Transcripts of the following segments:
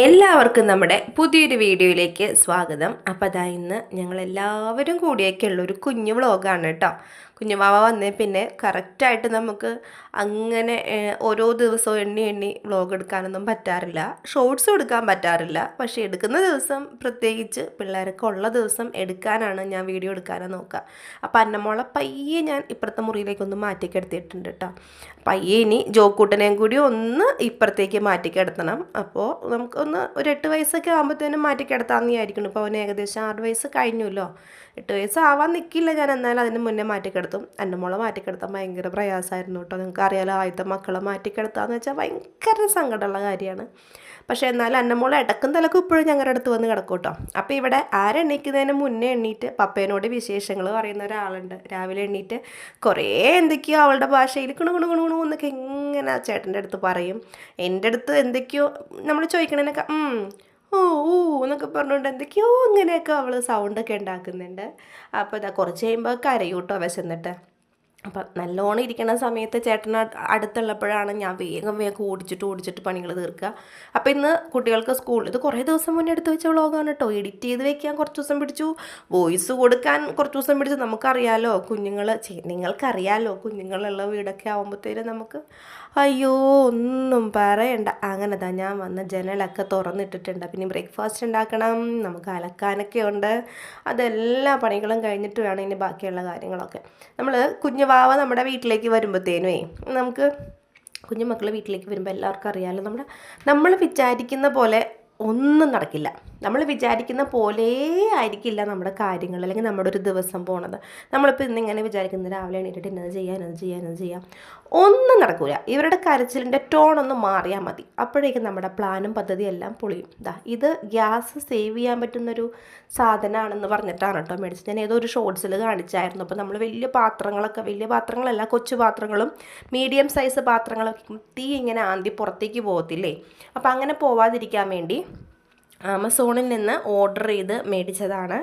എല്ലാവർക്കും നമ്മുടെ പുതിയൊരു വീഡിയോയിലേക്ക് സ്വാഗതം. അപ്പോൾ അതാ ഇന്ന് ഞങ്ങളെല്ലാവരും കൂടിയൊക്കെയുള്ള ഒരു കുഞ്ഞു വ്ളോഗാണ് കേട്ടോ. കുഞ്ഞുവാവ വന്നേ പിന്നെ കറക്റ്റായിട്ട് നമുക്ക് അങ്ങനെ ഓരോ ദിവസവും എണ്ണി എണ്ണി വ്ളോഗ് എടുക്കാനൊന്നും പറ്റാറില്ല, ഷോർട്സും എടുക്കാൻ പറ്റാറില്ല. പക്ഷേ എടുക്കുന്ന ദിവസം, പ്രത്യേകിച്ച് പിള്ളേരൊക്കെ ഉള്ള ദിവസം എടുക്കാനാണ് ഞാൻ വീഡിയോ എടുക്കാനാണ് നോക്കുക. അപ്പോൾ അന്നമോളെ പയ്യെ ഞാൻ ഇപ്പുറത്തെ മുറിയിലേക്കൊന്ന് മാറ്റിക്കെടുത്തിട്ടുണ്ട് കേട്ടോ. പയ്യെ ഇനി ജോക്കൂട്ടനെയും കൂടി ഒന്ന് ഇപ്പുറത്തേക്ക് മാറ്റിക്കിടത്തണം. അപ്പോൾ നമുക്കൊന്ന് ഒരു 8 വയസ്സൊക്കെ ആകുമ്പോഴത്തേനും മാറ്റിക്കിടത്താമെന്ന് വിചാരിക്കുന്നു. ഇപ്പോൾ അവന് ഏകദേശം 6 വയസ്സ് കഴിഞ്ഞല്ലോ. 8 വയസ്സാവാൻ നിൽക്കില്ല ഞാൻ, എന്നാലും അതിന് മുന്നേ മാറ്റിക്കിടത്തും. എൻ്റെ മോളെ മാറ്റിക്കിടത്താൻ ഭയങ്കര പ്രയാസമായിരുന്നു കേട്ടോ. നിങ്ങൾക്ക് അറിയാലോ, ആദ്യത്തെ മക്കളെ മാറ്റിക്കിടത്താന്ന് വെച്ചാൽ ഭയങ്കര സങ്കടമുള്ള കാര്യമാണ്. പക്ഷേ എന്നാലും അന്നമോളെ ഇടക്കും തലക്കും ഇപ്പോഴും ഞങ്ങളുടെ അടുത്ത് വന്ന് കിടക്കും കേട്ടോ. അപ്പോൾ ഇവിടെ ആരെണ്ണീക്കുന്നതിന് മുന്നേ എണ്ണീറ്റ് പപ്പേനോട് വിശേഷങ്ങൾ പറയുന്ന ഒരാളുണ്ട്. രാവിലെ എണ്ണീറ്റ് കുറേ എന്തൊക്കെയോ അവളുടെ ഭാഷയിൽ കുണു എന്നൊക്കെ ഇങ്ങനെ ചേട്ടൻ്റെ അടുത്ത് പറയും. എൻ്റെ അടുത്ത് എന്തൊക്കെയോ നമ്മൾ ചോദിക്കണേനൊക്കെ ഓ ഊ എന്നൊക്കെ പറഞ്ഞുകൊണ്ട് എന്തൊക്കെയോ ഇങ്ങനെയൊക്കെ അവൾ സൗണ്ടൊക്കെ ഉണ്ടാക്കുന്നുണ്ട്. അപ്പോൾ ഇതാ കുറച്ച് കഴിയുമ്പോൾ കരയും കേട്ടോ വിശന്നിട്ട്. അപ്പം നല്ലോണം ഇരിക്കുന്ന സമയത്ത് ചേട്ടൻ അടുത്തുള്ളപ്പോഴാണ് ഞാൻ വേഗം ഓടിച്ചിട്ട് പണികൾ തീർക്കുക. അപ്പോൾ ഇന്ന് കുട്ടികൾക്ക് ഇത് കുറേ ദിവസം മുന്നേ എടുത്ത് വെച്ച വ്ളോഗാണ് കേട്ടോ. എഡിറ്റ് ചെയ്ത് വെക്കാൻ കുറച്ച് ദിവസം പിടിച്ചു, വോയിസ് കൊടുക്കാൻ കുറച്ച് ദിവസം പിടിച്ചു. നിങ്ങൾക്കറിയാലോ കുഞ്ഞുങ്ങളുള്ള വീടൊക്കെ ആകുമ്പോഴത്തേനും നമുക്ക് അയ്യോ ഒന്നും പറയണ്ട. അങ്ങനെ തന്നെ ഞാൻ വന്ന ജനലൊക്കെ തുറന്നിട്ടിട്ടുണ്ട്. പിന്നെ ബ്രേക്ക്ഫാസ്റ്റ് ഉണ്ടാക്കണം, നമുക്ക് അലക്കാനൊക്കെ ഉണ്ട്. അതെല്ലാ പണികളും കഴിഞ്ഞിട്ട് വേണം ഇനി ബാക്കിയുള്ള കാര്യങ്ങളൊക്കെ. നമ്മൾ കുഞ്ഞുവാവ നമ്മുടെ വീട്ടിലേക്ക് വരുമ്പോഴത്തേനുമേ നമുക്ക് കുഞ്ഞുമക്കൾ വീട്ടിലേക്ക് വരുമ്പോൾ എല്ലാവർക്കും അറിയാമല്ലോ, നമ്മൾ വിചാരിക്കുന്ന പോലെ ഒന്നും നടക്കില്ല. നമ്മൾ വിചാരിക്കുന്ന പോലെ ആയിരിക്കില്ല നമ്മുടെ കാര്യങ്ങൾ, അല്ലെങ്കിൽ നമ്മുടെ ഒരു ദിവസം പോണത്. നമ്മളിപ്പോൾ ഇന്നിങ്ങനെ വിചാരിക്കുന്നത് രാവിലെ എണീറ്റിട്ട് ഇന്നത് ചെയ്യാം, ഒന്നും നടക്കില്ല. ഇവരുടെ കരച്ചിലിൻ്റെ ടോണൊന്ന് മാറിയാൽ മതി, അപ്പോഴേക്കും നമ്മുടെ പ്ലാനും പദ്ധതിയും എല്ലാം പൊളിയും. ഇത് ഗ്യാസ് സേവ് ചെയ്യാൻ പറ്റുന്നൊരു സാധനമാണെന്ന് പറഞ്ഞിട്ടാണ് കേട്ടോ മേടിച്ചത്. ഞാൻ ഏതോ ഒരു ഷോർട്സിൽ കാണിച്ചായിരുന്നു. അപ്പോൾ നമ്മൾ വലിയ പാത്രങ്ങളല്ല, കൊച്ചു പാത്രങ്ങളും മീഡിയം സൈസ് പാത്രങ്ങളൊക്കെ തീ ഇങ്ങനെ ആന്തി പുറത്തേക്ക് പോകത്തില്ലേ. അപ്പോൾ അങ്ങനെ പോവാതിരിക്കാൻ വേണ്ടി ആമസോണിൽ നിന്ന് ഓർഡർ ചെയ്ത് മേടിച്ചതാണ്.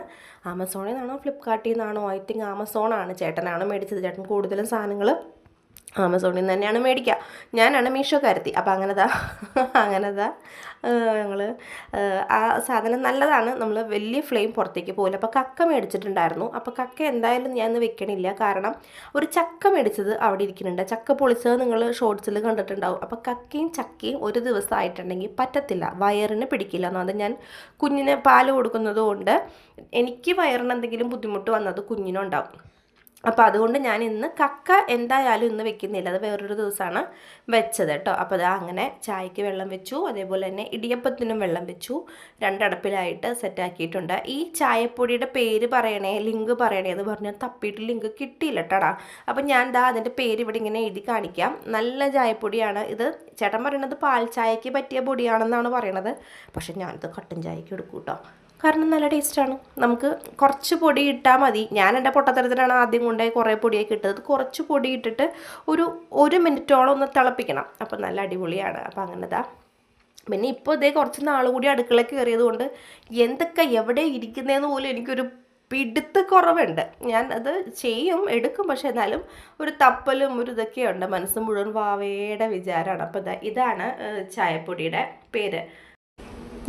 ആമസോണിൽ നിന്നാണോ ഫ്ലിപ്കാർട്ടിൽ നിന്നാണോ, ഐ തിങ്ക് ആമസോണാണ്. ചേട്ടനാണ് മേടിച്ചത്. ചേട്ടൻ കൂടുതലും സാധനങ്ങൾ ആമസോണിൽ നിന്ന് തന്നെയാണ് മേടിക്കുക. ഞാനാണ് മീഷോക്കാരത്തി. അപ്പോൾ അങ്ങനെതാ ഞങ്ങൾ ആ സാധനം നല്ലതാണ്. നമ്മൾ വലിയ ഫ്ലെയിം പുറത്തേക്ക് പോകില്ല. അപ്പോൾ കക്ക മേടിച്ചിട്ടുണ്ടായിരുന്നു. അപ്പോൾ കക്ക എന്തായാലും ഞാൻ ഇന്ന് വെക്കണില്ല, കാരണം ഒരു ചക്ക മേടിച്ചത് അവിടെ ഇരിക്കുന്നുണ്ട്. ചക്ക പൊളിച്ചത് നിങ്ങൾ ഷോർട്സിൽ കണ്ടിട്ടുണ്ടാവും. അപ്പോൾ കക്കയും ചക്കയും ഒരു ദിവസം ആയിട്ടുണ്ടെങ്കിൽ പറ്റത്തില്ല, വയറിന് പിടിക്കില്ല. എന്നത് ഞാൻ കുഞ്ഞിന് പാല് കൊടുക്കുന്നത് കൊണ്ട് എനിക്ക് വയറിന് എന്തെങ്കിലും ബുദ്ധിമുട്ട് വന്നത് കുഞ്ഞിനുണ്ടാവും. അപ്പോൾ അതുകൊണ്ട് ഞാൻ ഇന്ന് കക്ക എന്തായാലും ഇന്ന് വെക്കുന്നില്ല, അത് വേറൊരു ദിവസമാണ് വെച്ചത് കേട്ടോ. അപ്പോൾ അത് അങ്ങനെ ചായക്ക് വെള്ളം വെച്ചു, അതേപോലെ തന്നെ ഇടിയപ്പത്തിനും വെള്ളം വെച്ചു. രണ്ടടപ്പിലായിട്ട് സെറ്റാക്കിയിട്ടുണ്ട്. ഈ ചായപ്പൊടിയുടെ പേര് പറയണേ, ലിങ്ക് പറയണേ എന്ന് പറഞ്ഞാൽ തപ്പിയിട്ട് ലിങ്ക് കിട്ടിയില്ല കേട്ടോടാ. അപ്പം ഞാൻ അതിൻ്റെ പേര് ഇവിടെ ഇങ്ങനെ എഴുതി കാണിക്കാം. നല്ല ചായപ്പൊടിയാണ് ഇത്. ചേട്ടൻ പറയണത് പാൽ ചായക്ക് പറ്റിയ പൊടിയാണെന്നാണ് പറയണത്. പക്ഷെ ഞാനിത് കട്ടൻ ചായക്ക് എടുക്കും കേട്ടോ, കാരണം നല്ല ടേസ്റ്റാണ്. നമുക്ക് കുറച്ച് പൊടി ഇട്ടാൽ മതി. ഞാൻ എൻ്റെ പൊട്ടത്തരത്തിലാണ് ആദ്യം കൊണ്ടുപോയി കുറേ പൊടിയൊക്കെ ഇട്ടത്. കുറച്ച് പൊടി ഇട്ടിട്ട് ഒരു മിനിറ്റോളം ഒന്ന് തിളപ്പിക്കണം. അപ്പോൾ നല്ല അടിപൊളിയാണ്. അപ്പോൾ അങ്ങനെതാ. പിന്നെ ഇപ്പോൾ ഇതേ കുറച്ച് നാൾ കൂടി അടുക്കളയ്ക്ക് കയറിയത് കൊണ്ട് എന്തൊക്കെ എവിടെ ഇരിക്കുന്നതെന്ന് പോലും എനിക്കൊരു പിടുത്തക്കുറവുണ്ട്. ഞാൻ അത് എടുക്കും, പക്ഷെ എന്നാലും ഒരു തപ്പലും ഒരു ഇതൊക്കെയുണ്ട്. മനസ്സ് മുഴുവൻ വാവയുടെ വിചാരമാണ്. അപ്പോൾ ഇതാണ് ചായപ്പൊടിയുടെ പേര്.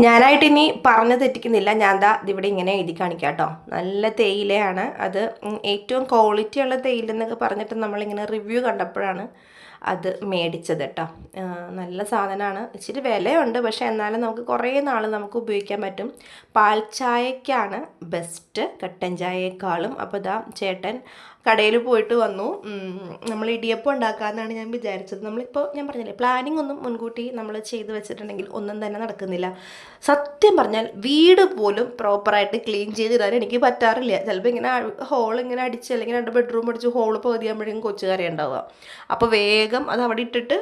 ഞാനായിട്ട് ഇനി പറഞ്ഞു തെറ്റിക്കുന്നില്ല. ഞാൻ ഇതിവിടെ ഇങ്ങനെ എഴുതി കാണിക്കാം കേട്ടോ. നല്ല തേയിലയാണ് അത്. ഏറ്റവും ക്വാളിറ്റി ഉള്ള തേയില എന്നൊക്കെ പറഞ്ഞിട്ട് നമ്മളിങ്ങനെ റിവ്യൂ കണ്ടപ്പോഴാണ് അത് മേടിച്ചത് കേട്ടോ. നല്ല സാധനമാണ്. ഇച്ചിരി വിലയുണ്ട്, പക്ഷേ എന്നാലും നമുക്ക് കുറേ നാൾ നമുക്ക് ഉപയോഗിക്കാൻ പറ്റും. പാൽ ചായക്കാണ് ബെസ്റ്റ് കട്ടൻ ചായയേക്കാളും. അപ്പോൾ ചേട്ടൻ കടയിൽ പോയിട്ട് വന്നു. നമ്മൾ ഇടിയപ്പം ഉണ്ടാക്കാമെന്നാണ് ഞാൻ വിചാരിച്ചത്. നമ്മളിപ്പോൾ ഞാൻ പറഞ്ഞില്ലേ, പ്ലാനിങ് ഒന്നും മുൻകൂട്ടി നമ്മൾ ചെയ്ത് വെച്ചിട്ടുണ്ടെങ്കിൽ ഒന്നും തന്നെ നടക്കുന്നില്ല. സത്യം പറഞ്ഞാൽ വീട് പോലും പ്രോപ്പറായിട്ട് ക്ലീൻ ചെയ്തിടാൻ എനിക്ക് പറ്റാറില്ല. ചിലപ്പോൾ ഇങ്ങനെ ഇങ്ങനെ അടിച്ച്, അല്ലെങ്കിൽ 2 ബെഡ്റൂം അടിച്ച് ഹോള് പകുതിയാകുമ്പോഴേക്കും കൊച്ചുകറി ഉണ്ടാവുക. അപ്പോൾ വേഗം അത് അവിടെ ഇട്ടിട്ട്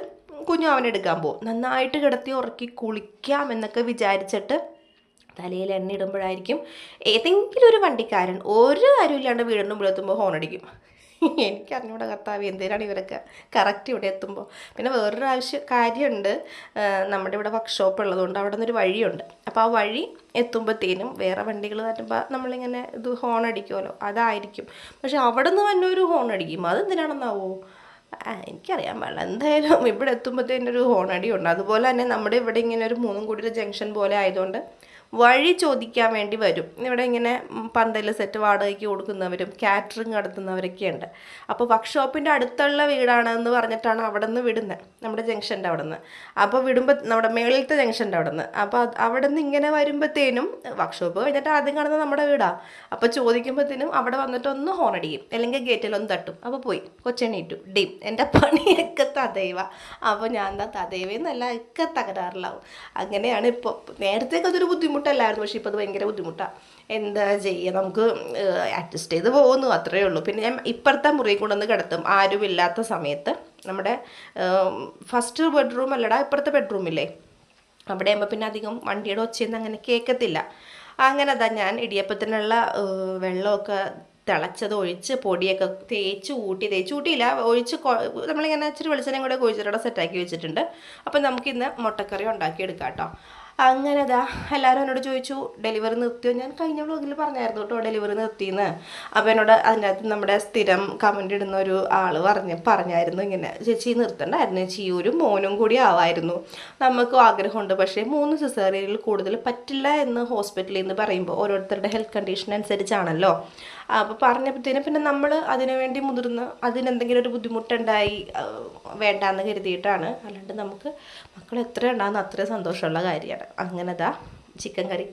അവനെടുക്കാൻ പോകും. നന്നായിട്ട് കിടത്തി ഉറക്കി കുളിക്കാം എന്നൊക്കെ വിചാരിച്ചിട്ട് തലയിൽ എണ്ണ ഇടുമ്പോഴായിരിക്കും ഏതെങ്കിലും ഒരു വണ്ടിക്കാരൻ ഒരു കാര്യമില്ലാണ്ട് വീടിൻ്റെ മുമ്പിലെത്തുമ്പോൾ ഹോണടിക്കും. എനിക്കറിഞ്ഞൂടെ കർത്താവ് എന്തിനാണ് ഇവരൊക്കെ കറക്റ്റ് ഇവിടെ എത്തുമ്പോൾ. പിന്നെ വേറൊരു കാര്യമുണ്ട്, നമ്മുടെ ഇവിടെ വർക്ക്ഷോപ്പ് ഉള്ളതുകൊണ്ട് അവിടെ നിന്നൊരു വഴിയുണ്ട്. അപ്പോൾ ആ വഴി എത്തുമ്പോഴത്തേനും വേറെ വണ്ടികൾ തട്ടുമ്പോൾ നമ്മളിങ്ങനെ ഹോൺ അടിക്കുമല്ലോ, അതായിരിക്കും. പക്ഷെ അവിടെ നിന്ന് തന്നെ ഒരു ഹോൺ അടിക്കും. അതെന്തിനാണെന്നാവോ എനിക്കറിയാൻ പാടില്ല. എന്തായാലും ഇവിടെ എത്തുമ്പോഴത്തേനൊരു ഹോണടി ഉണ്ട്. അതുപോലെ തന്നെ നമ്മുടെ ഇവിടെ ഇങ്ങനെ ഒരു മൂന്നും കൂടി ഒരു ജംഗ്ഷൻ പോലെ ആയതുകൊണ്ട് വഴി ചോദിക്കാൻ വേണ്ടി വരും. ഇവിടെ ഇങ്ങനെ പന്തൽ സെറ്റ് വാടകയ്ക്ക് കൊടുക്കുന്നവരും കാറ്ററിംഗ് നടത്തുന്നവരൊക്കെ ഉണ്ട്. അപ്പോൾ വർക്ക്ഷോപ്പിൻ്റെ അടുത്തുള്ള വീടാണെന്ന് പറഞ്ഞിട്ടാണ് അവിടെ നിന്ന് വിടുന്നത്, നമ്മുടെ ജംഗ്ഷൻ്റെ അവിടെ നിന്ന്. അപ്പോൾ വിടുമ്പോൾ നമ്മുടെ മേളിലത്തെ ജംഗ്ഷൻ്റെ അവിടെ നിന്ന്. അപ്പോൾ അവിടെ നിന്ന് ഇങ്ങനെ വരുമ്പോഴത്തേനും വർക്ക്ഷോപ്പ് കഴിഞ്ഞിട്ട് ആദ്യം കാണുന്നത് നമ്മുടെ വീടാണ്. അപ്പോൾ ചോദിക്കുമ്പോഴത്തേനും അവിടെ വന്നിട്ട് ഒന്ന് ഹോണടിയും, അല്ലെങ്കിൽ ഗേറ്റിലൊന്ന് തട്ടും. അപ്പോൾ പോയി കൊച്ചെണീറ്റു ഡീം, എൻ്റെ പണിയൊക്കെ തദൈവ. അപ്പോൾ ഞാൻ എന്താ തദൈവെന്നല്ല, ഒക്കെ തകരാറിലാവും. അങ്ങനെയാണ് ഇപ്പോൾ. നേരത്തേക്ക് അതൊരു ബുദ്ധിമുട്ടല്ലായിരുന്നു, പക്ഷേ ഇപ്പോൾ അത് ഭയങ്കര ബുദ്ധിമുട്ടാണ്. എന്താ ചെയ്യുക, നമുക്ക് അഡ്ജസ്റ്റ് ചെയ്ത് പോകുന്നു, അത്രയേ ഉള്ളൂ. പിന്നെ ഞാൻ ഇപ്പുറത്തെ മുറി കൊണ്ടുവന്ന് കിടത്തും ആരുമില്ലാത്ത സമയത്ത്. നമ്മുടെ ഫസ്റ്റ് ബെഡ്റൂം അല്ലടാ, ഇപ്പുറത്തെ ബെഡ്റൂമില്ലേ, അവിടെ ആകുമ്പോൾ പിന്നെ അധികം വണ്ടിയുടെ ഒച്ചയൊന്നും അങ്ങനെ കേൾക്കത്തില്ല. അങ്ങനെ അതാ ഞാൻ ഇടിയപ്പത്തിനുള്ള വെള്ളമൊക്കെ തിളച്ചത് ഒഴിച്ച് പൊടിയൊക്കെ തേച്ച് കൂട്ടിയില്ല, ഒഴിച്ച് നമ്മളിങ്ങനെ ഇച്ചിരി വെളിച്ചെണ്ണയും കൂടെ ഒഴിച്ചിട്ട് സെറ്റാക്കി വെച്ചിട്ടുണ്ട്. അപ്പം നമുക്കിന്ന് മുട്ടക്കറി ഉണ്ടാക്കിയെടുക്കാം കേട്ടോ. അങ്ങനെ അതാ എല്ലാവരും എന്നോട് ചോദിച്ചു ഡെലിവറി നിർത്തിയോ. ഞാൻ കഴിഞ്ഞ വ്ളോഗിൽ പറഞ്ഞായിരുന്നു കേട്ടോ ഡെലിവറി നിർത്തിയെന്ന്. അപ്പോൾ എന്നോട് അതിനകത്ത് നമ്മുടെ സ്ഥിരം കമൻ്റ് ഇടുന്ന ഒരു ആൾ പറഞ്ഞായിരുന്നു ഇങ്ങനെ, ചേച്ചി നിർത്തണ്ടായിരുന്നു ചേച്ചി, ഒരു മോനും കൂടി ആവായിരുന്നു, നമുക്കും ആഗ്രഹമുണ്ട്, പക്ഷേ 3 സിസേറിയനിൽ കൂടുതൽ പറ്റില്ല എന്ന് ഹോസ്പിറ്റലിൽ നിന്ന് പറയുമ്പോൾ ഓരോരുത്തരുടെ ഹെൽത്ത് കണ്ടീഷൻ അനുസരിച്ചാണല്ലോ. അപ്പോൾ പറഞ്ഞപ്പോഴത്തേനും പിന്നെ നമ്മൾ അതിനു വേണ്ടി മുതിർന്ന് അതിനെന്തെങ്കിലും ഒരു ബുദ്ധിമുട്ടുണ്ടായി വേണ്ടാന്ന് കരുതിയിട്ടാണ്. അല്ലാണ്ട് നമുക്ക് മക്കൾ എത്ര ഉണ്ടാകുന്ന അത്രയും സന്തോഷമുള്ള കാര്യമാണ്. അങ്ങനെതാ ചിക്കൻ കറി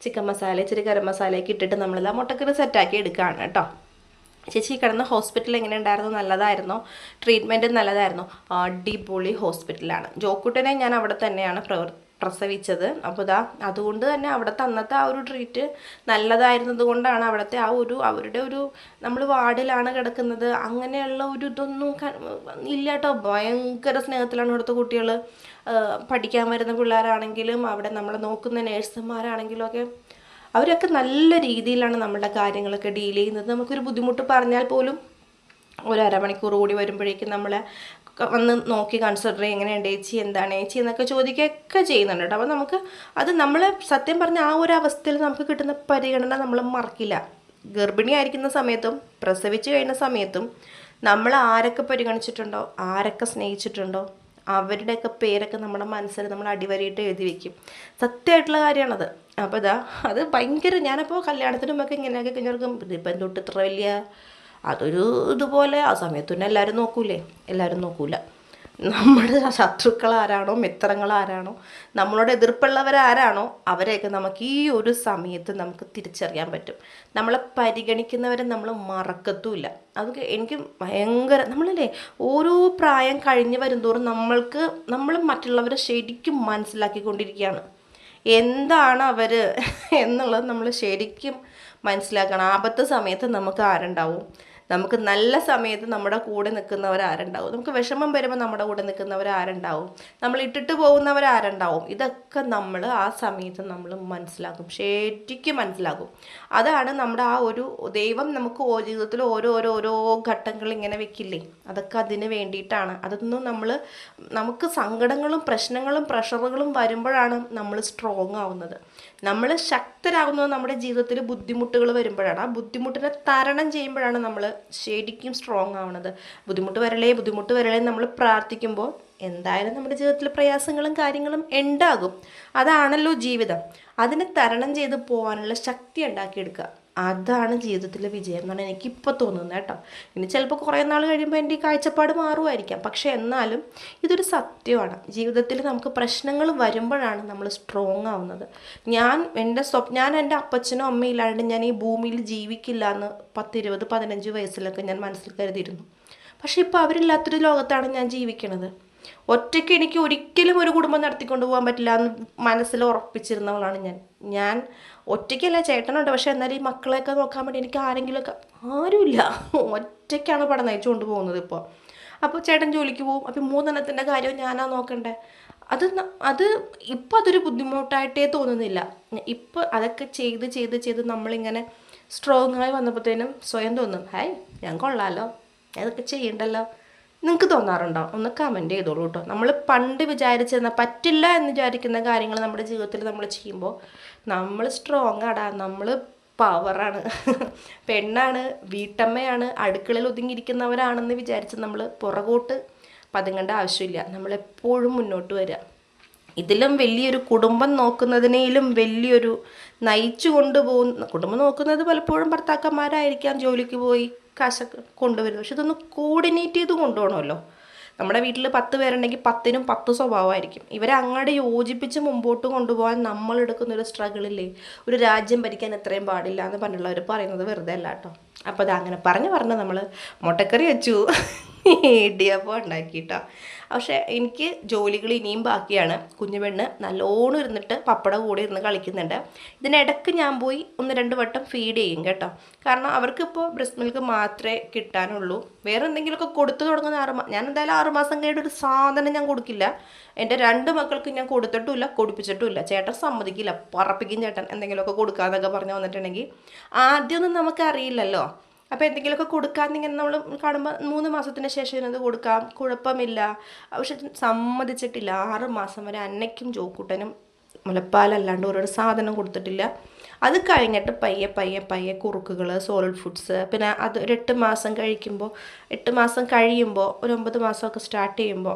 ചിക്കൻ മസാല ഇച്ചിരി ഗരം മസാലയൊക്കെ ഇട്ടിട്ട് നമ്മളിതാ മുട്ടക്കറി സെറ്റാക്കി എടുക്കുകയാണ് കേട്ടോ. ചേച്ചി കിടന്ന ഹോസ്പിറ്റൽ എങ്ങനെ ഉണ്ടായിരുന്നു, നല്ലതായിരുന്നോ, ട്രീറ്റ്മെൻറ്റ് നല്ലതായിരുന്നോ? അടിപൊളി ഹോസ്പിറ്റലാണ്. ജോക്കുട്ടനെ ഞാൻ അവിടെ തന്നെയാണ് പ്രസവിച്ചത്. അപ്പോൾ അതുകൊണ്ട് തന്നെ അവിടുത്തെ അന്നത്തെ ആ ഒരു ട്രീറ്റ് നല്ലതായിരുന്നത് കൊണ്ടാണ് അവിടുത്തെ ആ ഒരു അവരുടെ ഒരു നമ്മൾ വാർഡിലാണ് കിടക്കുന്നത് അങ്ങനെയുള്ള ഒരു ഇതൊന്നും ഇല്ല കേട്ടോ. ഭയങ്കര സ്നേഹത്തിലാണ് അവിടുത്തെ കുട്ടികൾ. പഠിക്കാൻ വരുന്ന പിള്ളേരാണെങ്കിലും അവിടെ നമ്മളെ നോക്കുന്ന നേഴ്സുമാരാണെങ്കിലും ഒക്കെ അവരൊക്കെ നല്ല രീതിയിലാണ് നമ്മുടെ കാര്യങ്ങളൊക്കെ ഡീൽ ചെയ്യുന്നത്. നമുക്കൊരു ബുദ്ധിമുട്ട് പറഞ്ഞാൽ പോലും ഒരു അരമണിക്കൂർ കൂടി വരുമ്പോഴേക്കും നമ്മളെ വന്ന് നോക്കി കൺസിഡർ ചെയ്യും, എങ്ങനെയുണ്ട് ചേച്ചി, എന്താണ് ചേച്ചി എന്നൊക്കെ ചോദിക്കുകയൊക്കെ ചെയ്യുന്നുണ്ട് കേട്ടോ. അപ്പോൾ നമുക്ക് അത് നമ്മൾ സത്യം പറഞ്ഞ ആ ഒരു അവസ്ഥയിൽ നമുക്ക് കിട്ടുന്ന പരിഗണന നമ്മൾ മറക്കില്ല. ഗർഭിണിയായിരിക്കുന്ന സമയത്തും പ്രസവിച്ച് കഴിയുന്ന സമയത്തും നമ്മൾ ആരൊക്കെ പരിഗണിച്ചിട്ടുണ്ടോ, ആരൊക്കെ സ്നേഹിച്ചിട്ടുണ്ടോ അവരുടെയൊക്കെ പേരൊക്കെ നമ്മുടെ മനസ്സിൽ നമ്മൾ അടിവരയിട്ട് എഴുതി വയ്ക്കും. സത്യമായിട്ടുള്ള കാര്യമാണത്. അപ്പോൾ അത് ഭയങ്കര, ഞാനപ്പോൾ കല്യാണത്തിന് മുമ്പൊക്കെ ഇങ്ങനെയൊക്കെ കഴിഞ്ഞവർക്കും ഇതിപ്പം എന്തൊട്ട് ഇത്ര വലിയ അതൊരു ഇതുപോലെ ആ സമയത്ത് തന്നെ എല്ലാവരും നോക്കൂലേ, എല്ലാവരും നോക്കൂല. നമ്മുടെ ശത്രുക്കൾ ആരാണോ, മിത്രങ്ങൾ ആരാണോ, നമ്മളോട് എതിർപ്പുള്ളവരാരാണോ അവരെയൊക്കെ നമുക്ക് ഈ ഒരു സമയത്ത് നമുക്ക് തിരിച്ചറിയാൻ പറ്റും. നമ്മളെ പരിഗണിക്കുന്നവരെ നമ്മൾ മറക്കത്തുമില്ല. അത് എനിക്ക് ഭയങ്കര, നമ്മളല്ലേ ഓരോ പ്രായം കഴിഞ്ഞ് വരുന്തോറും നമ്മൾ മറ്റുള്ളവരെ ശരിക്കും മനസ്സിലാക്കിക്കൊണ്ടിരിക്കുകയാണ്. എന്താണ് അവർ എന്നുള്ളത് നമ്മൾ ശരിക്കും മനസ്സിലാക്കണം. ആപത്ത് സമയത്ത് നമുക്ക് ആരുണ്ടാവും, നമുക്ക് നല്ല സമയത്ത് നമ്മുടെ കൂടെ നിൽക്കുന്നവരാരുണ്ടാവും, നമുക്ക് വിഷമം വരുമ്പോൾ നമ്മുടെ കൂടെ നിൽക്കുന്നവരാരുണ്ടാവും, നമ്മൾ ഇട്ടിട്ട് പോകുന്നവരാരുണ്ടാവും. ഇതൊക്കെ നമ്മൾ ആ സമയത്ത് നമ്മൾ മനസ്സിലാക്കും, ശരിക്കും മനസ്സിലാക്കും. അതാണ് നമ്മുടെ ആ ഒരു ദൈവം നമുക്ക് ജീവിതത്തിൽ ഓരോ ഘട്ടങ്ങൾ ഇങ്ങനെ വെക്കില്ലേ, അതൊക്കെ അതിന് വേണ്ടിയിട്ടാണ്. അതൊന്നും നമുക്ക് സങ്കടങ്ങളും പ്രശ്നങ്ങളും പ്രഷറുകളും വരുമ്പോഴാണ് നമ്മൾ സ്ട്രോങ് ആവുന്നത്. നമ്മൾ ശക്തരാകുന്നത് നമ്മുടെ ജീവിതത്തിൽ ബുദ്ധിമുട്ടുകൾ വരുമ്പോഴാണ്. ആ ബുദ്ധിമുട്ടിനെ തരണം ചെയ്യുമ്പോഴാണ് നമ്മൾ ശരിക്കും സ്ട്രോങ് ആവുന്നത്. ബുദ്ധിമുട്ട് വരലേ നമ്മൾ പ്രാർത്ഥിക്കുമ്പോൾ എന്തായാലും നമ്മുടെ ജീവിതത്തിൽ പ്രയാസങ്ങളും കാര്യങ്ങളും ഉണ്ടാകും. അതാണല്ലോ ജീവിതം. അതിനെ തരണം ചെയ്ത് പോകാനുള്ള ശക്തി ഉണ്ടാക്കിയെടുക്കുക, അതാണ് ജീവിതത്തിലെ വിജയം എന്നാണ് എനിക്കിപ്പോൾ തോന്നുന്നത് കേട്ടോ. ഇനി ചിലപ്പോൾ കുറേ നാൾ കഴിയുമ്പോൾ എൻ്റെ ഈ കാഴ്ചപ്പാട് മാറുമായിരിക്കാം, പക്ഷേ എന്നാലും ഇതൊരു സത്യമാണ്. ജീവിതത്തിൽ നമുക്ക് പ്രശ്നങ്ങൾ വരുമ്പോഴാണ് നമ്മൾ സ്ട്രോങ് ആവുന്നത്. ഞാൻ എൻ്റെ അപ്പച്ചനോ അമ്മയും ഇല്ലാണ്ട് ഞാൻ ഈ ഭൂമിയിൽ ജീവിക്കില്ല എന്ന് 10, 20, 15 വയസ്സിലൊക്കെ ഞാൻ മനസ്സിൽ കരുതിയിരുന്നു. പക്ഷേ ഇപ്പോൾ അവരില്ലാത്തൊരു ലോകത്താണ് ഞാൻ ജീവിക്കുന്നത്. ഒറ്റയ്ക്ക് എനിക്ക് ഒരിക്കലും ഒരു കുടുംബം നടത്തിക്കൊണ്ട് പോകാൻ പറ്റില്ല എന്ന് മനസ്സിൽ ഉറപ്പിച്ചിരുന്നവളാണ് ഞാൻ ഒറ്റയ്ക്കല്ല, ചേട്ടനുണ്ട്, പക്ഷേ എന്നാലും ഈ മക്കളെയൊക്കെ നോക്കാൻ വേണ്ടി എനിക്ക് ആരുമില്ല. ഒറ്റയ്ക്കാണ് പടം നയിച്ചു കൊണ്ടുപോകുന്നത് ഇപ്പോൾ. അപ്പോൾ ചേട്ടൻ ജോലിക്ക് പോകും, അപ്പോൾ 3 എണ്ണത്തിൻ്റെ കാര്യവും ഞാനാ നോക്കണ്ടേ. അത് ഇപ്പോൾ അതൊരു ബുദ്ധിമുട്ടായിട്ടേ തോന്നുന്നില്ല. ഇപ്പോൾ അതൊക്കെ ചെയ്ത് നമ്മളിങ്ങനെ സ്ട്രോങ് ആയി വന്നപ്പോഴത്തേനും സ്വയം തോന്നും, ഹായ് ഞാൻ കൊള്ളാമല്ലോ, അതൊക്കെ ചെയ്യണ്ടല്ലോ. നിങ്ങൾക്ക് തോന്നാറുണ്ടോ? ഒന്ന് കമൻറ്റ് ചെയ്തോളൂ കേട്ടോ. നമ്മൾ പണ്ട് വിചാരിച്ചിരുന്ന പറ്റില്ല എന്ന് വിചാരിക്കുന്ന കാര്യങ്ങൾ നമ്മുടെ ജീവിതത്തിൽ നമ്മൾ ചെയ്യുമ്പോൾ നമ്മൾ സ്ട്രോങ് ആടാ, നമ്മൾ പവറാണ്. പെണ്ണാണ്, വീട്ടമ്മയാണ്, അടുക്കളയിൽ ഒതുങ്ങിയിരിക്കുന്നവരാണെന്ന് വിചാരിച്ച് നമ്മൾ പുറകോട്ട് പതുങ്ങേണ്ട ആവശ്യമില്ല. നമ്മളെപ്പോഴും മുന്നോട്ട് വരിക. ഇതിലും വലിയൊരു കുടുംബം നോക്കുന്നതിനേലും വലിയൊരു നയിച്ചു കൊണ്ടുപോകുന്ന, കുടുംബം നോക്കുന്നത് പലപ്പോഴും ഭർത്താക്കന്മാരായിരിക്കാം, ജോലിക്ക് പോയി കാശൊക്കെ കൊണ്ടുവരുന്നത്. പക്ഷെ ഇതൊന്ന് കോർഡിനേറ്റ് ചെയ്ത് കൊണ്ടുപോകണമല്ലോ. നമ്മുടെ വീട്ടിൽ 10 പേരുണ്ടെങ്കിൽ 10നും 10 സ്വഭാവമായിരിക്കും. ഇവരെ അങ്ങോട്ട് യോജിപ്പിച്ച് മുമ്പോട്ട് കൊണ്ടുപോകാൻ നമ്മളെടുക്കുന്നൊരു സ്ട്രഗിളില്ലേ, ഒരു രാജ്യം ഭരിക്കാൻ എത്രയും പാടില്ല എന്ന് പറഞ്ഞുള്ളവർ പറയുന്നത് വെറുതെ അല്ല കേട്ടോ. അപ്പോൾ അത് അങ്ങനെ പറഞ്ഞ് നമ്മൾ മുട്ടക്കറി വെച്ചു, ഇടിയപ്പം ഉണ്ടാക്കിയിട്ടോ. പക്ഷേ എനിക്ക് ജോലികൾ ഇനിയും ബാക്കിയാണ്. കുഞ്ഞുപെണ്ണ് നല്ലോണം ഇരുന്നിട്ട് പപ്പട കൂടെ ഇരുന്ന് കളിക്കുന്നുണ്ട്. ഇതിനിടയ്ക്ക് ഞാൻ പോയി 1-2 വട്ടം ഫീഡ് ചെയ്യും കേട്ടോ. കാരണം അവർക്കിപ്പോൾ ബ്രസ്റ്റ് മിൽക്ക് മാത്രമേ കിട്ടാനുള്ളൂ. വേറെ എന്തെങ്കിലുമൊക്കെ കൊടുത്തു തുടങ്ങുന്ന ഞാൻ എന്തായാലും 6 മാസം കഴിഞ്ഞ ഒരു സാധനം ഞാൻ കൊടുക്കില്ല. എൻ്റെ 2 മക്കൾക്ക് ഞാൻ കൊടുത്തിട്ടുമില്ല, കൊടുപ്പിച്ചിട്ടുമില്ല. ചേട്ടൻ സമ്മതിക്കില്ല, പറപ്പിക്കും ചേട്ടൻ എന്തെങ്കിലുമൊക്കെ കൊടുക്കാന്നൊക്കെ പറഞ്ഞു വന്നിട്ടുണ്ടെങ്കിൽ. ആദ്യമൊന്നും നമുക്കറിയില്ലല്ലോ. അപ്പോൾ എന്തെങ്കിലുമൊക്കെ കൊടുക്കാമെന്നിങ്ങനെ നമ്മൾ കാണുമ്പോൾ 3 മാസത്തിന് ശേഷം ഇത് കൊടുക്കാം, കുഴപ്പമില്ല. പക്ഷെ സമ്മതിച്ചിട്ടില്ല. 6 മാസം വരെ അന്നയ്ക്കും ജോക്കൂട്ടനും മുലപ്പാലല്ലാണ്ട് ഓരോ സാധനം കൊടുത്തിട്ടില്ല. അത് കഴിഞ്ഞിട്ട് പയ്യെ കുറുക്കുകൾ, സോളിഡ് ഫുഡ്സ്, പിന്നെ അത് ഒരു 8 മാസം കഴിയുമ്പോൾ ഒരു 9 മാസമൊക്കെ സ്റ്റാർട്ട് ചെയ്യുമ്പോൾ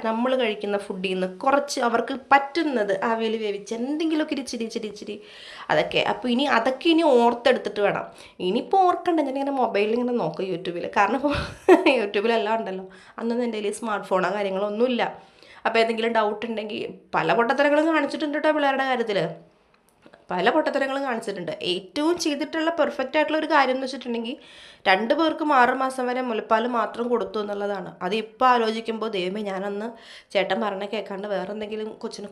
നമ്മൾ കഴിക്കുന്ന ഫുഡിൽ നിന്ന് കുറച്ച് അവർക്ക് പറ്റുന്നത് ആവിയിൽ വേവിച്ച് എന്തെങ്കിലുമൊക്കെ ഇച്ചിരി അതൊക്കെ. അപ്പോൾ അതൊക്കെ ഇനി ഓർത്തെടുത്തിട്ട് വേണം. ഇനിയിപ്പോൾ ഓർക്കണ്ട, ഞാനിങ്ങനെ മൊബൈലിൽ ഇങ്ങനെ നോക്കും യൂട്യൂബിൽ. കാരണം ഇപ്പോൾ യൂട്യൂബിലെല്ലാം ഉണ്ടല്ലോ. അന്നൊന്നും എൻ്റെ കയ്യിൽ സ്മാർട്ട് ഫോണോ കാര്യങ്ങളോ ഒന്നുമില്ല. അപ്പോൾ എന്തെങ്കിലും ഡൗട്ട് ഉണ്ടെങ്കിൽ പല പൊട്ടത്തരങ്ങളും കാണിച്ചിട്ടുണ്ട് കേട്ടോ. പിള്ളേരുടെ കാര്യത്തിൽ പല പൊട്ടത്തരങ്ങളും കാണിച്ചിട്ടുണ്ട്. ഏറ്റവും ചെയ്തിട്ടുള്ള പെർഫെക്റ്റ് ആയിട്ടുള്ള ഒരു കാര്യം എന്ന് വെച്ചിട്ടുണ്ടെങ്കിൽ 2 പേർക്കും 6 മാസം വരെ മുലപ്പാൽ മാത്രം കൊടുത്തു എന്നുള്ളതാണ്. അത് ഇപ്പോൾ ആലോചിക്കുമ്പോൾ ദൈവമേ, ഞാനന്ന് ചേട്ടൻ പറഞ്ഞ കേൾക്കാണ്ട് വേറെ എന്തെങ്കിലും കൊച്ചിന്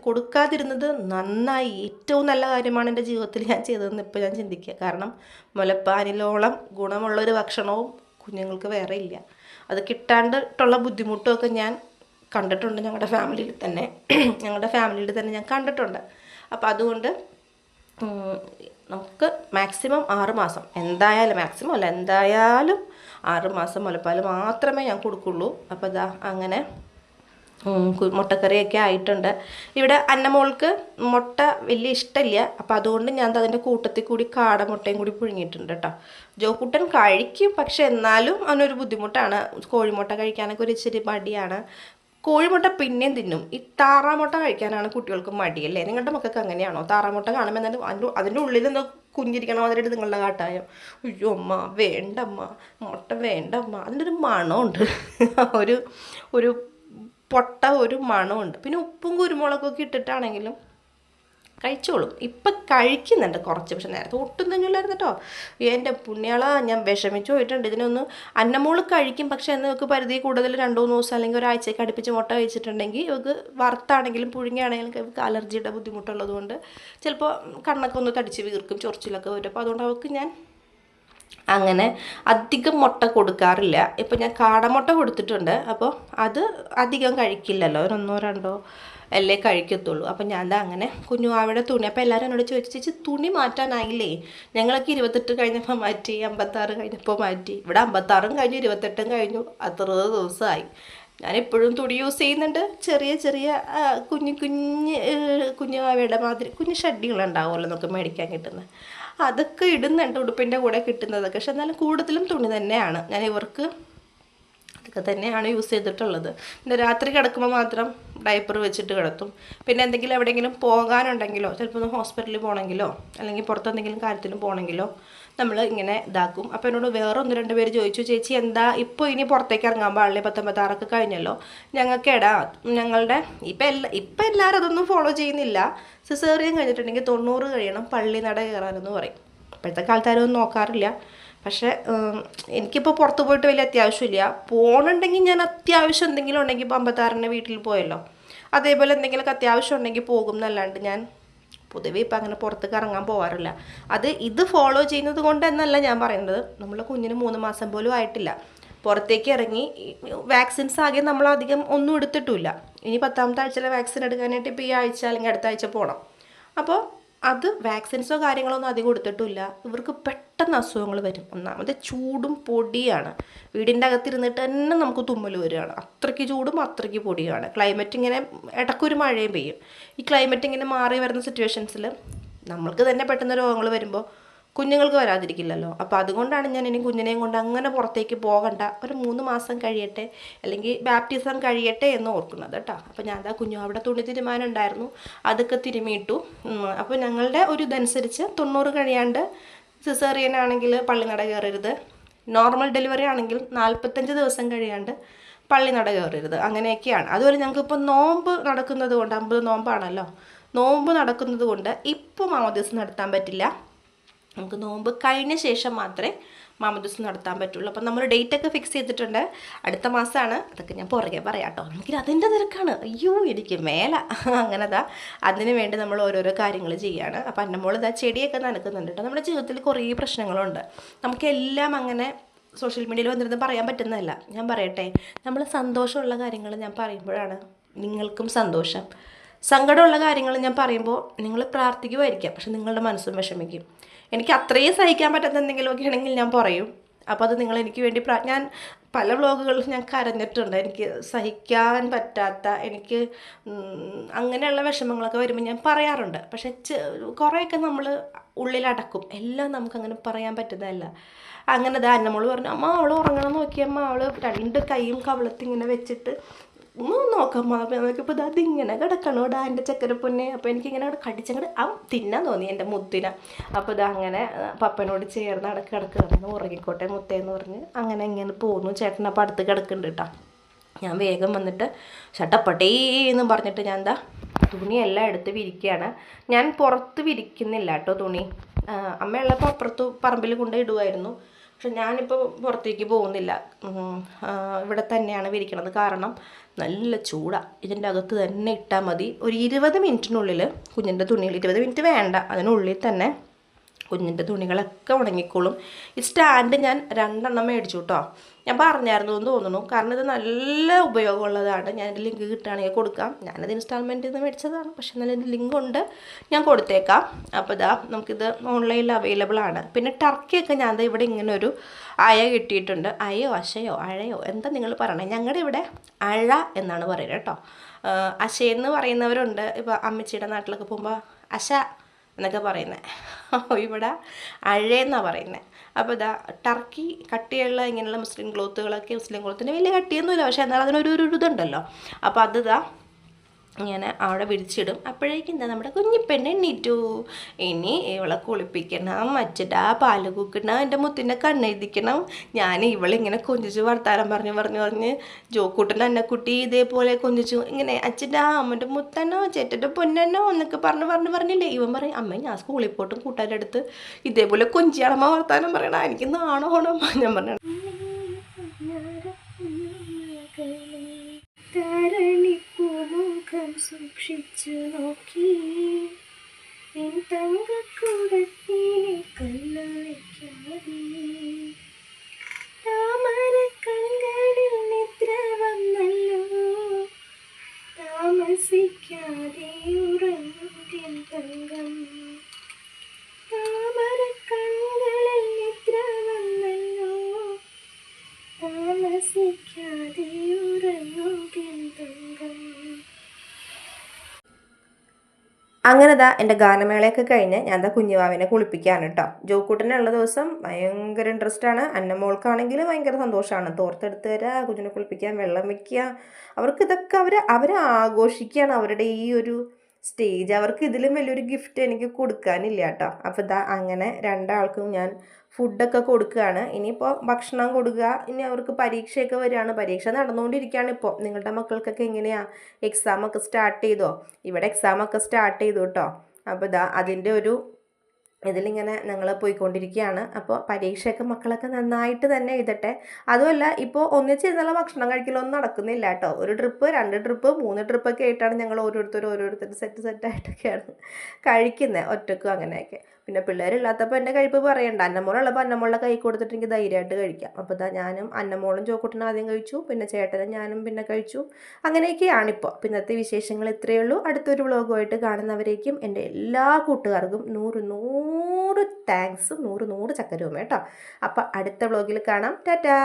കൊടുക്കാതിരുന്നത് നന്നായി. ഏറ്റവും നല്ല കാര്യമാണ് എൻ്റെ ജീവിതത്തിൽ ഞാൻ ചെയ്തതെന്ന് ഇപ്പോൾ ഞാൻ ചിന്തിക്കുക. കാരണം മുലപ്പാലിലോളം ഗുണമുള്ളൊരു ഭക്ഷണവും കുഞ്ഞുങ്ങൾക്ക് വേറെ ഇല്ല. അത് കിട്ടാണ്ടിട്ടുള്ള ബുദ്ധിമുട്ടുമൊക്കെ ഞാൻ കണ്ടിട്ടുണ്ട്. ഞങ്ങളുടെ ഫാമിലിയിൽ തന്നെ ഞാൻ കണ്ടിട്ടുണ്ട്. അപ്പോൾ അതുകൊണ്ട് നമുക്ക് മാക്സിമം 6 മാസം എന്തായാലും, മാക്സിമം അല്ല എന്തായാലും 6 മാസം മുലപ്പാൽ മാത്രമേ ഞാൻ കൊടുക്കുള്ളൂ. അപ്പോൾ ഇതാ അങ്ങനെ മുട്ടക്കറിയൊക്കെ ആയിട്ടുണ്ട്. ഇവിടെ അന്നമോൾക്ക് മുട്ട വലിയ ഇഷ്ടമില്ല. അപ്പോൾ അതുകൊണ്ട് ഞാൻ അതിൻ്റെ കൂട്ടത്തിൽ കൂടി കാടമുട്ടയും കൂടി പുഴുങ്ങിയിട്ടുണ്ട് കേട്ടോ. ജോക്കുട്ടൻ കഴിക്കും, പക്ഷെ എന്നാലും അവനൊരു ബുദ്ധിമുട്ടാണ്. കോഴിമുട്ട കഴിക്കാനൊക്കെ ഒരു ഇച്ചിരി മടിയാണ്. കോഴിമുട്ട പിന്നെയും തിന്നും. ഈ താറാമുട്ട കഴിക്കാനാണ് കുട്ടികൾക്ക് മടിയല്ലേ? നിങ്ങളുടെ മക്കൾക്ക് അങ്ങനെയാണോ? താറാമുട്ട കാണുമ്പോൾ എന്നാലും അതിൻ്റെ ഉള്ളിൽ എന്തോ കുഞ്ഞിരിക്കണം, അതിൻ്റെ നിങ്ങളുടെ കാട്ടായം. അയ്യോ അമ്മ വേണ്ടമ്മ, മുട്ട വേണ്ടമ്മ. അതിൻ്റെ ഒരു മണമുണ്ട്, ഒരു പൊട്ട ഒരു മണമുണ്ട്. പിന്നെ ഉപ്പും കുരുമുളകൊക്കെ ഇട്ടിട്ടാണെങ്കിലും കഴിച്ചോളും. ഇപ്പം കഴിക്കുന്നുണ്ട് കുറച്ച്. പക്ഷെ നേരത്തെ ഒട്ടും തന്നെയില്ലായിരുന്നു കേട്ടോ. എൻ്റെ പുണ്യാള, ഞാൻ വിഷമിച്ച് പോയിട്ടുണ്ട്. ഇതിനൊന്ന് അന്നമോള് കഴിക്കും, പക്ഷെ എന്ന് ഇവർക്ക് പരിധി കൂടുതൽ 2-3 ദിവസം അല്ലെങ്കിൽ ഒരാഴ്ചയ്ക്ക് അടുപ്പിച്ച് മുട്ട കഴിച്ചിട്ടുണ്ടെങ്കിൽ ഇവർക്ക് വറുത്താണെങ്കിലും പുഴുങ്ങിയാണെങ്കിലും ഇവർക്ക് അലർജിയുടെ ബുദ്ധിമുട്ടുള്ളത് കൊണ്ട് ചിലപ്പോൾ കണ്ണൊക്കെ ഒന്ന് തടിച്ച് വീർക്കും, ചൊറിച്ചിലൊക്കെ വരും. അപ്പോൾ അതുകൊണ്ട് അവർക്ക് ഞാൻ അങ്ങനെ അധികം മുട്ട കൊടുക്കാറില്ല. ഇപ്പം ഞാൻ കാടമുട്ട കൊടുത്തിട്ടുണ്ട്. അപ്പോൾ അത് അധികം കഴിക്കില്ലല്ലോ, 1-2 അല്ലേ കഴിക്കത്തുള്ളൂ. അപ്പം ഞാൻ അങ്ങനെ കുഞ്ഞുവാവയുടെ തുണി, അപ്പോൾ എല്ലാവരും എന്നോട് ചോദിച്ചു, ചേച്ചി തുണി മാറ്റാനായില്ലേ? ഞങ്ങളൊക്കെ 28 കഴിഞ്ഞപ്പോൾ മാറ്റി, 56 കഴിഞ്ഞപ്പോൾ മാറ്റി. ഇവിടെ 56 കഴിഞ്ഞു, 28 കഴിഞ്ഞു, അത്ര ദിവസമായി. ഞാനെപ്പോഴും തുണി യൂസ് ചെയ്യുന്നുണ്ട്. ചെറിയ കുഞ്ഞുവാവയുടെ മാതിരി കുഞ്ഞു ഷഡ്ഡികളുണ്ടാവുമല്ലോ നമുക്ക് മേടിക്കാൻ കിട്ടുന്നത്, അതൊക്കെ ഇടുന്നുണ്ട് ഉടുപ്പിൻ്റെ കൂടെ കിട്ടുന്നതൊക്കെ. പക്ഷെ എന്നാലും കൂടുതലും തുണി തന്നെയാണ്. ഞാൻ ഇവർക്ക് അതൊക്കെ തന്നെയാണ് യൂസ് ചെയ്തിട്ടുള്ളത്. പിന്നെ രാത്രി കിടക്കുമ്പോൾ മാത്രം ഡയപ്പർ വെച്ചിട്ട് കിടത്തും. പിന്നെ എന്തെങ്കിലും എവിടെയെങ്കിലും പോകാനുണ്ടെങ്കിലോ, ചിലപ്പോൾ ഒന്ന് ഹോസ്പിറ്റലിൽ പോകണമെങ്കിലോ അല്ലെങ്കിൽ പുറത്തെന്തെങ്കിലും കാര്യത്തിന് പോകണമെങ്കിലോ നമ്മൾ ഇങ്ങനെ ഇതാക്കും. അപ്പോൾ എന്നോട് വേറെ 1-2 പേര് ചോദിച്ചു, ചേച്ചി എന്താ ഇപ്പോൾ ഇനി പുറത്തേക്ക് ഇറങ്ങാൻ പാടില്ലേ, 19-56 കഴിഞ്ഞല്ലോ? ഞങ്ങളുടെ ഇപ്പം എല്ലാവരും അതൊന്നും ഫോളോ ചെയ്യുന്നില്ല. സിസേറിയൻ കഴിഞ്ഞിട്ടുണ്ടെങ്കിൽ 90 കഴിയണം പള്ളി നട കയറാനെന്ന് പറയും. ഇപ്പോഴത്തെ കാലത്താരൊന്നും നോക്കാറില്ല. പക്ഷേ എനിക്കിപ്പോൾ പുറത്ത് പോയിട്ട് വലിയ അത്യാവശ്യമില്ല. പോകണമെങ്കിൽ ഞാൻ അത്യാവശ്യം എന്തെങ്കിലും ഉണ്ടെങ്കിൽ ഇപ്പോൾ 56-ന് വീട്ടിൽ പോയല്ലോ, അതേപോലെ എന്തെങ്കിലുമൊക്കെ അത്യാവശ്യം ഉണ്ടെങ്കിൽ പോകും എന്നല്ലാണ്ട് ഞാൻ പൊതുവേ ഇപ്പം അങ്ങനെ പുറത്തേക്ക് ഇറങ്ങാൻ പോകാറില്ല. ഇത് ഫോളോ ചെയ്യുന്നത് കൊണ്ട് എന്നല്ല ഞാൻ പറയുന്നത്. നമ്മളെ കുഞ്ഞിന് 3 മാസം പോലും ആയിട്ടില്ല. പുറത്തേക്ക് ഇറങ്ങി വാക്സിൻസ് ആകെ നമ്മൾ അധികം ഒന്നും എടുത്തിട്ടില്ല. ഇനി 10ാമത്തെ ആഴ്ചയിലെ വാക്സിൻ എടുക്കാനായിട്ട് ഇപ്പോൾ ഈ ആഴ്ച അല്ലെങ്കിൽ അടുത്ത ആഴ്ച പോകണം. അപ്പോൾ അത് വാക്സിൻസോ കാര്യങ്ങളൊന്നും അധികം കൊടുത്തിട്ടില്ല. ഇവർക്ക് പെട്ടെന്ന് അസുഖങ്ങൾ വരും. ഒന്നാമത് ചൂടും പൊടിയാണ്. വീടിൻ്റെ അകത്തിരുന്നിട്ട് തന്നെ നമുക്ക് തുമ്മൽ വരികയാണ്. അത്രയ്ക്ക് ചൂടും അത്രയ്ക്ക് പൊടിയാണ്. ക്ലൈമറ്റ് ഇങ്ങനെ ഇടയ്ക്കൊരു മഴയും പെയ്യും. ഈ ക്ലൈമറ്റ് ഇങ്ങനെ മാറി വരുന്ന സിറ്റുവേഷൻസിൽ നമ്മൾക്ക് തന്നെ പെട്ടെന്ന് രോഗങ്ങൾ വരുമ്പോൾ കുഞ്ഞുങ്ങൾക്ക് വരാതിരിക്കില്ലല്ലോ. അപ്പോൾ അതുകൊണ്ടാണ് ഞാൻ ഇനി കുഞ്ഞിനെയും കൊണ്ട് അങ്ങനെ പുറത്തേക്ക് പോകണ്ട, ഒരു 3 മാസം കഴിയട്ടെ, അല്ലെങ്കിൽ ബാപ്റ്റിസം കഴിയട്ടെ എന്ന് ഓർക്കുന്നത് കേട്ടോ. അപ്പോൾ ഞാൻ കുഞ്ഞു അവിടെ തുണി തീരുമാനം ഉണ്ടായിരുന്നു, അതൊക്കെ തിരുമിയിട്ടു. അപ്പോൾ ഞങ്ങളുടെ ഒരു ഇതനുസരിച്ച് 90 കഴിയാണ്ട് സിസേറിയൻ ആണെങ്കിൽ പള്ളിനട കയറരുത്, നോർമൽ ഡെലിവറി ആണെങ്കിൽ 45 ദിവസം കഴിയാണ്ട് പള്ളിനട കയറരുത്, അങ്ങനെയൊക്കെയാണ്. അതുപോലെ ഞങ്ങൾക്കിപ്പോൾ നോമ്പ് നടക്കുന്നത് കൊണ്ട് 50 നോമ്പാണല്ലോ, നോമ്പ് നടക്കുന്നത് കൊണ്ട് ഇപ്പോൾ മാമോദീസം നടത്താൻ പറ്റില്ല. നമുക്ക് നോമ്പ് കഴിഞ്ഞ ശേഷം മാത്രമേ മാമോദീസം നടത്താൻ പറ്റുള്ളൂ. അപ്പം നമ്മൾ ഡേറ്റൊക്കെ ഫിക്സ് ചെയ്തിട്ടുണ്ട്, അടുത്ത മാസമാണ്. അതൊക്കെ ഞാൻ പുറകെ പറയാം കേട്ടോ, നമുക്ക് അതിൻ്റെ തിരക്കാണ്, അയ്യോ എനിക്ക് മേല. അങ്ങനെതാ അതിന് വേണ്ടി നമ്മൾ ഓരോരോ കാര്യങ്ങൾ ചെയ്യുകയാണ്. അപ്പം എൻ്റെ മോൾ ഇതാ ചെടിയൊക്കെ നനക്കുന്നുണ്ട് കേട്ടോ. നമ്മുടെ ജീവിതത്തിൽ കുറേ പ്രശ്നങ്ങളുണ്ട്, നമുക്കെല്ലാം അങ്ങനെ സോഷ്യൽ മീഡിയയിൽ വന്നിരുന്ന് പറയാൻ പറ്റുന്നതല്ല. ഞാൻ പറയട്ടെ, നമ്മൾ സന്തോഷമുള്ള കാര്യങ്ങൾ ഞാൻ പറയുമ്പോഴാണ് നിങ്ങൾക്കും സന്തോഷം. സങ്കടമുള്ള കാര്യങ്ങൾ ഞാൻ പറയുമ്പോൾ നിങ്ങൾ പ്രാർത്ഥിക്കുമായിരിക്കാം, പക്ഷെ നിങ്ങളുടെ മനസ്സും വിഷമിക്കും. എനിക്ക് അത്രയും സഹിക്കാൻ പറ്റാത്ത എന്തെങ്കിലുമൊക്കെ ആണെങ്കിൽ ഞാൻ പറയും. അപ്പോൾ അത് നിങ്ങൾ എനിക്ക് വേണ്ടി ഞാൻ പല വ്ളോഗുകളിൽ ഞാൻ കരഞ്ഞിട്ടുണ്ട്. എനിക്ക് സഹിക്കാൻ പറ്റാത്ത, എനിക്ക് അങ്ങനെയുള്ള വിഷമങ്ങളൊക്കെ വരുമ്പോൾ ഞാൻ പറയാറുണ്ട്. പക്ഷെ കുറേയൊക്കെ നമ്മൾ ഉള്ളിലടക്കും, എല്ലാം നമുക്കങ്ങനെ പറയാൻ പറ്റുന്നതല്ല. അങ്ങനെ അന്നമോൾ പറഞ്ഞു, അമ്മ അവൾ ഉറങ്ങണം നോക്കിയമ്മ, അവൾ 2 കൈയും കവിളത്തിങ്ങനെ വെച്ചിട്ട് നോക്കമ്മ. അപ്പോൾ നമുക്കിപ്പോൾ അതിങ്ങനെ കിടക്കണോ എൻ്റെ ചക്കരപ്പൊന്നെ. അപ്പോൾ എനിക്കിങ്ങനെ കടിച്ചങ്ങട് തിന്നാൻ തോന്നി എൻ്റെ മുത്തിന. അപ്പോൾ അങ്ങനെ പപ്പനോട് ചേർന്ന് കിടക്കുകയാണെന്ന്, ഉറങ്ങിക്കോട്ടെ മുത്തേന്ന് പറഞ്ഞ് അങ്ങനെ ഇങ്ങനെ പോന്നു. ചേട്ടൻ അപ്പോൾ അടുത്ത് കിടക്കുന്നുണ്ട് കേട്ടോ. ഞാൻ വേഗം വന്നിട്ട് ചട്ടപ്പട്ടേന്ന് പറഞ്ഞിട്ട് ഞാൻ തുണിയെല്ലാം എടുത്ത് വിരിക്കുകയാണ്. ഞാൻ പുറത്ത് വിരിക്കുന്നില്ല കേട്ടോ തുണി. അമ്മയുള്ളപ്പോൾ അപ്പുറത്ത് പറമ്പിൽ കൊണ്ട് ഇടുമായിരുന്നു. പക്ഷെ ഞാനിപ്പോൾ പുറത്തേക്ക് പോകുന്നില്ല, ഇവിടെ തന്നെയാണ് വിരിക്കണത്. കാരണം നല്ല ചൂടാണ്, ഇതിൻ്റെ അകത്ത് തന്നെ ഇട്ടാൽ മതി. ഒരു 20 മിനിറ്റിനുള്ളിൽ കുഞ്ഞിൻ്റെ തുണികൾ, 20 മിനിറ്റ് വേണ്ട, അതിനുള്ളിൽ തന്നെ കുഞ്ഞിൻ്റെ തുണികളൊക്കെ ഉണങ്ങിക്കോളും. ഈ സ്റ്റാൻഡ് ഞാൻ 2 എണ്ണം മേടിച്ചു കേട്ടോ. ഞാൻ പറഞ്ഞായിരുന്നു എന്ന് തോന്നുന്നു, കാരണം ഇത് നല്ല ഉപയോഗമുള്ളതാണ്. ഞാനതിൻ്റെ ലിങ്ക് കിട്ടുകയാണെങ്കിൽ കൊടുക്കാം. ഞാനത് ഇൻസ്റ്റാൾമെൻറ്റിൽ നിന്ന് മേടിച്ചതാണ്, പക്ഷേ നല്ലൊരു ലിങ്ക് ഉണ്ട്, ഞാൻ കൊടുത്തേക്കാം. അപ്പോൾ നമുക്കിത് ഓൺലൈനിൽ അവൈലബിൾ ആണ്. പിന്നെ ടർക്കിയൊക്കെ ഞാൻ ഇവിടെ ഇങ്ങനെ ഒരു അയ കിട്ടിയിട്ടുണ്ട്. അയോ അശയോ അഴയോ എന്താ നിങ്ങൾ പറയണേ, ഞങ്ങളുടെ ഇവിടെ അഴ എന്നാണ് പറയുന്നത് കേട്ടോ. അശയെന്ന് പറയുന്നവരുണ്ട്, ഇപ്പോൾ അമ്മച്ചിയുടെ നാട്ടിലൊക്കെ പോകുമ്പോൾ അശ എന്നൊക്കെ പറയുന്നത്, ഇവിടെ അഴയെന്നാണ് പറയുന്നത്. അപ്പോൾ ടർക്കി കട്ടിയുള്ള ഇങ്ങനെയുള്ള മുസ്ലിം ക്ലോത്തിന് വലിയ കട്ടിയൊന്നുമില്ല, പക്ഷേ എന്നാൽ അതിനൊരു ഇതുണ്ടല്ലോ. അപ്പോൾ അത് ഇങ്ങനെ അവിടെ വിരിച്ചിടും. അപ്പോഴേക്കും നമ്മുടെ കുഞ്ഞിപ്പെണ്ണ് എണ്ണീറ്റു. ഇനി ഇവളെ കുളിപ്പിക്കണം, മച്ചിട്ടാ പാല് കൂക്കണം, എൻ്റെ മുത്തിൻ്റെ കണ്ണെഴുതിക്കണം. ഞാൻ ഇവളിങ്ങനെ കൊഞ്ചിച്ച് വർത്താനം പറഞ്ഞ് ജോക്കൂട്ടൻ്റെ അന്നക്കുട്ടി ഇതേപോലെ കൊഞ്ചിച്ചു ഇങ്ങനെ, അച്ഛൻ്റെ അമ്മൻ്റെ മുത്തനോ ചേട്ടൻ്റെ പൊന്നനോ എന്നൊക്കെ പറഞ്ഞില്ലേ. ഇവൻ പറയും, അമ്മ ഞാൻ സ്കൂളിൽ പോട്ടും കൂട്ടാൻ്റെ അടുത്ത് ഇതേപോലെ കൊഞ്ചിയാണമ്മ വർത്താനം പറയണം, എനിക്ക് നാണോ ഓണമ്മ. ഞാൻ പറഞ്ഞു സൂക്ഷിച്ചു നോക്കി തങ്കക്കൂടത്തിനെ കണ്ണൊഴിക്കാതെ, താമര കണ്ണുകളിൽ നിദ്ര വന്നല്ലോ, താമസിക്കാതെ ഉറങ്ങും തങ്കം. താമര കണ്ണുകളിൽ നിദ്ര വന്നല്ലോ, താമസിക്കാതെ ഉറങ്ങും തങ്കം. അങ്ങനെ എൻ്റെ ഗാനമേളയൊക്കെ കഴിഞ്ഞ് ഞാൻ കുഞ്ഞുവാവിനെ കുളിപ്പിക്കാണ് കേട്ടോ. ജോക്കൂട്ടനുള്ള ദിവസം ഭയങ്കര ഇൻട്രസ്റ്റാണ്. അന്നമോൾക്കാണെങ്കിൽ ഭയങ്കര സന്തോഷമാണ്. തോർത്തെടുത്ത് തരാ, കുഞ്ഞിനെ കുളിപ്പിക്കാൻ, വെള്ളം വയ്ക്കുക, അവർക്ക് ഇതൊക്കെ അവർ ആഘോഷിക്കുകയാണ് അവരുടെ ഈ ഒരു സ്റ്റേജ്. അവർക്ക് ഇതിലും വലിയൊരു ഗിഫ്റ്റ് എനിക്ക് കൊടുക്കാനില്ല കേട്ടോ. അപ്പോൾ അങ്ങനെ 2 ആൾക്കും ഞാൻ ഫുഡൊക്കെ കൊടുക്കുകയാണ്. ഇനിയിപ്പോൾ ഭക്ഷണം കൊടുക്കുക. ഇനി അവർക്ക് പരീക്ഷയൊക്കെ വരികയാണ്, പരീക്ഷ നടന്നുകൊണ്ടിരിക്കുകയാണ് ഇപ്പോൾ. നിങ്ങളുടെ മക്കൾക്കൊക്കെ എങ്ങനെയാണ്, എക്സാമൊക്കെ സ്റ്റാർട്ട് ചെയ്തോ? ഇവിടെ എക്സാമൊക്കെ സ്റ്റാർട്ട് ചെയ്തു കേട്ടോ. അപ്പോൾ അതിൻ്റെ ഒരു ഇതിലിങ്ങനെ ഞങ്ങൾ പോയിക്കൊണ്ടിരിക്കുകയാണ്. അപ്പോൾ പരീക്ഷയൊക്കെ മക്കളൊക്കെ നന്നായിട്ട് തന്നെ എഴുതട്ടെ. അതുമല്ല ഇപ്പോൾ ഒന്നിച്ചിരുന്നുള്ള ഭക്ഷണം കഴിക്കലൊന്നും നടക്കുന്നില്ല കേട്ടോ. 1 ട്രിപ്പ് 2 ട്രിപ്പ് 3 ട്രിപ്പൊക്കെ ആയിട്ടാണ് ഞങ്ങൾ ഓരോരുത്തർ സെറ്റായിട്ടൊക്കെയാണ് കഴിക്കുന്നത്, ഒറ്റക്കും അങ്ങനെയൊക്കെ. പിന്നെ പിള്ളേരില്ലാത്തപ്പോൾ എൻ്റെ കഴിപ്പ് പറയണ്ട. അന്നമോളുള്ളപ്പോൾ അന്നമോളുടെ കൈ കൊടുത്തിട്ട് എനിക്ക് ധൈര്യമായിട്ട് കഴിക്കാം. അപ്പോൾ ഞാനും അന്നമോളും ജോക്കൂട്ടനും ആദ്യം കഴിച്ചു, പിന്നെ ചേട്ടനും ഞാനും പിന്നെ കഴിച്ചു. അങ്ങനെയൊക്കെയാണിപ്പോൾ. ഇന്നത്തെ വിശേഷങ്ങൾ ഇത്രയേ ഉള്ളൂ. അടുത്തൊരു വ്ളോഗുമായിട്ട് കാണുന്നവരേക്കും എൻ്റെ എല്ലാ കൂട്ടുകാർക്കും 100 താങ്ക്സും 100 ചക്കരവും കേട്ടോ. അപ്പോൾ അടുത്ത വ്ളോഗിൽ കാണാം. ടാറ്റാ.